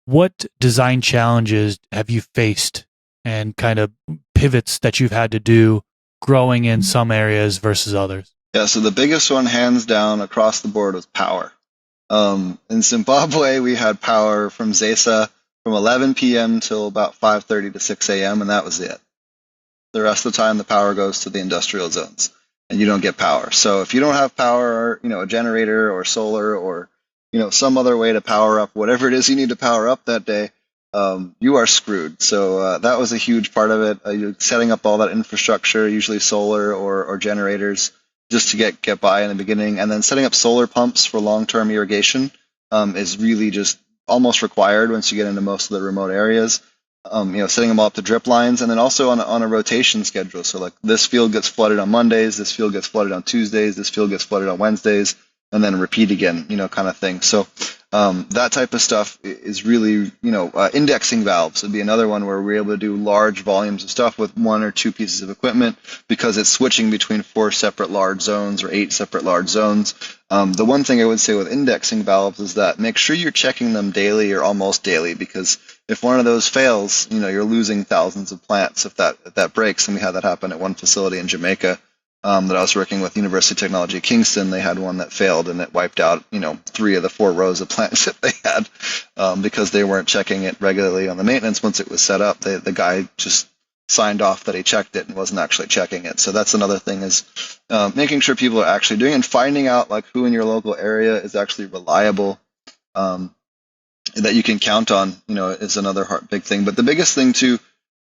what design challenges have you faced and kind of pivots that you've had to do growing in some areas versus others? Yeah, so the biggest one, hands down, across the board was power. In Zimbabwe, we had power from ZESA from 11 p.m. till about 5:30 to 6 a.m., and that was it. The rest of the time, the power goes to the industrial zones, and you don't get power. So if you don't have power, a generator or solar or some other way to power up whatever it is you need to power up that day, you are screwed. So that was a huge part of it. Setting up all that infrastructure, usually solar or generators, just to get by in the beginning, and then setting up solar pumps for long-term irrigation is really just almost required once you get into most of the remote areas. Setting them all up to drip lines, and then also on a rotation schedule. So like this field gets flooded on Mondays, this field gets flooded on Tuesdays, this field gets flooded on Wednesdays, and then repeat again, kind of thing. So that type of stuff is really, indexing valves would be another one where we're able to do large volumes of stuff with one or two pieces of equipment because it's switching between 4 separate large zones or 8 separate large zones. The one thing I would say with indexing valves is that make sure you're checking them daily or almost daily, because if one of those fails, you're losing thousands of plants if that breaks. And we had that happen at one facility in Jamaica that I was working with, University of Technology Kingston. They had one that failed, and it wiped out 3 of the 4 rows of plants that they had because they weren't checking it regularly on the maintenance. Once it was set up, the guy just signed off that he checked it and wasn't actually checking it. So that's another thing, is making sure people are actually doing, and finding out like who in your local area is actually reliable, that you can count on, is another big thing. But the biggest thing too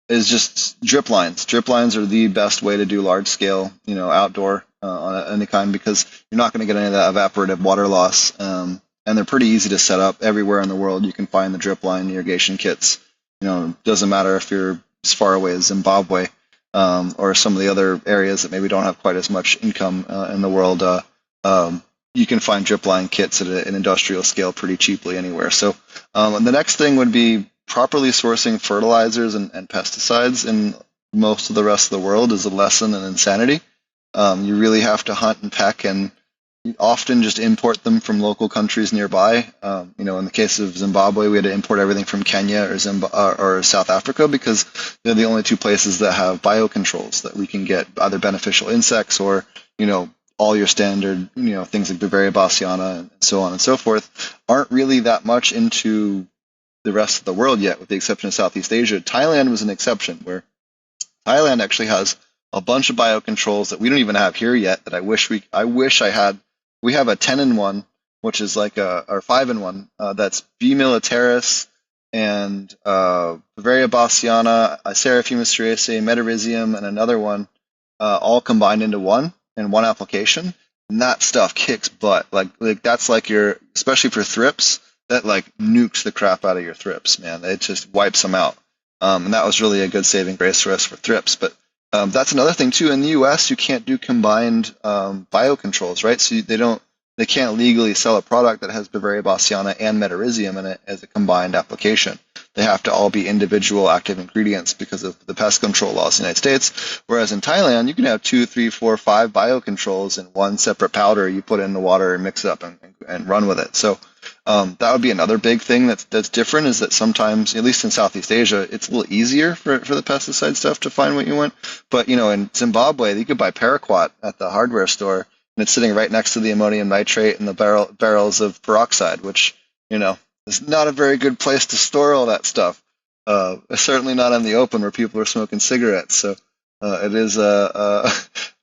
is just drip lines. Drip lines are the best way to do large scale, outdoor on any kind, because you're not going to get any of that evaporative water loss. And they're pretty easy to set up everywhere in the world. You can find the drip line irrigation kits. Doesn't matter if you're as far away as Zimbabwe or some of the other areas that maybe don't have quite as much income in the world. You can find drip line kits at an industrial scale pretty cheaply anywhere. So and the next thing would be properly sourcing fertilizers and pesticides in most of the rest of the world is a lesson in insanity. You really have to hunt and peck, and often just import them from local countries nearby. In the case of Zimbabwe, we had to import everything from Kenya or South Africa, because they're the only 2 places that have biocontrols that we can get either beneficial insects or, all your standard, things like Bavaria bassiana and so on and so forth aren't really that much into the rest of the world yet, with the exception of Southeast Asia. Thailand was an exception, where Thailand actually has a bunch of biocontrols that we don't even have here yet that I wish I had. We have a 10-in-1, which is like or 5-in-1, that's B. militaris and Bavaria bassiana, Seraphim striaceae, Metarhizium, and another one, all combined into one in one application. And that stuff kicks butt. Like that's like especially for thrips, that like nukes the crap out of your thrips, man. It just wipes them out. And that was really a good saving grace for us for thrips. But that's another thing too. In the U.S., you can't do combined biocontrols, right? So they can't legally sell a product that has Bavaria bassiana and Metarhizium in it as a combined application. They have to all be individual active ingredients because of the pest control laws in the United States. Whereas in Thailand, you can have 2, 3, 4, 5 biocontrols in one separate powder. You put it in the water and mix it up and run with it. So that would be another big thing that's different, is that sometimes, at least in Southeast Asia, it's a little easier for the pesticide stuff to find what you want. But, in Zimbabwe, you could buy Paraquat at the hardware store, and it's sitting right next to the ammonium nitrate and the barrels of peroxide, which, is not a very good place to store all that stuff. Certainly not in the open where people are smoking cigarettes. So it is,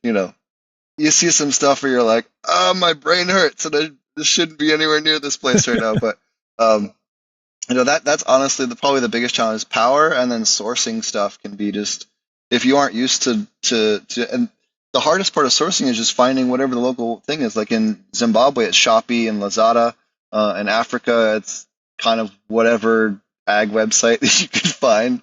you see some stuff where you're like, my brain hurts, and this shouldn't be anywhere near this place right now. But that's honestly probably the biggest challenge is power, and then sourcing stuff can be just, if you aren't used to and the hardest part of sourcing is just finding whatever the local thing is. Like in Zimbabwe, it's Shopee and Lazada. In Africa, it's kind of whatever ag website that you can find.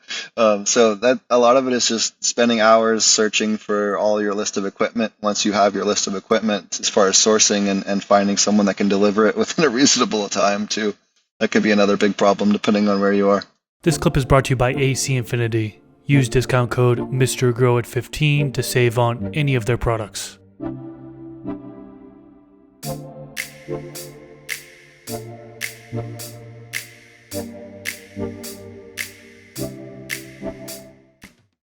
So that a lot of it is just spending hours searching for all your list of equipment. Once you have your list of equipment, as far as sourcing and finding someone that can deliver it within a reasonable time too, that could be another big problem depending on where you are. This clip is brought to you by AC Infinity. Use discount code MrGrow at 15 to save on any of their products.